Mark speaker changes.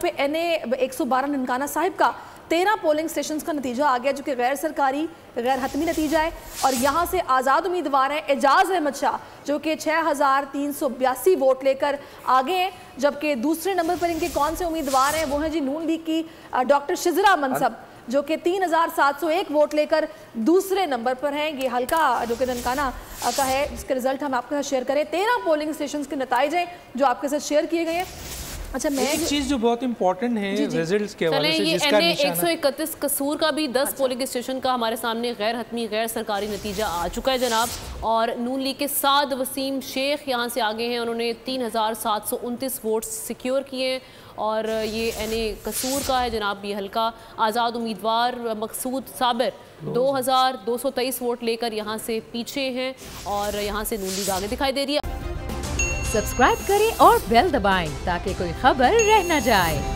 Speaker 1: पे NA 112 ननकाना साहिब का 13 polling station का नतीजा आ गया, जो कि गैर सरकारी गैर हतमी नतीजा है। और यहाँ से आज़ाद उम्मीदवार हैं एजाज अहमद शाह, जो कि 6382 वोट लेकर आगे हैं। जबकि दूसरे नंबर पर इनके कौन से उम्मीदवार हैं, वो हैं जी नून लीग की डॉक्टर शिजरा मनसब, जो कि 3701 वोट लेकर दूसरे नंबर पर हैं। ये हल्का जो कि ननकाना का है, जिसके रिजल्ट हम आपके साथ शेयर करें। 13 पोलिंग स्टेशन के नतीजे हैं जो आपके साथ शेयर किए गए हैं। अच्छा, मैं
Speaker 2: एक चीज जो बहुत इंपॉर्टेंट है रिजल्ट्स के हवाले से, जिसका
Speaker 3: NA 131 कसूर का भी 10 पोलिंग स्टेशन का हमारे सामने गैर हतमी गैर सरकारी नतीजा आ चुका है जनाब। और नून लीग के साद वसीम शेख यहाँ से आगे हैं, उन्होंने 3729 वोट सिक्योर किए हैं। और ये NA कसूर का है जनाब, ये हल्का। आज़ाद उम्मीदवार मकसूद साबिर 2223 वोट लेकर यहाँ से पीछे हैं और यहाँ से नून लीग आगे दिखाई दे रही है।
Speaker 4: सब्सक्राइब करें और बेल दबाएं ताकि कोई खबर रह न जाए।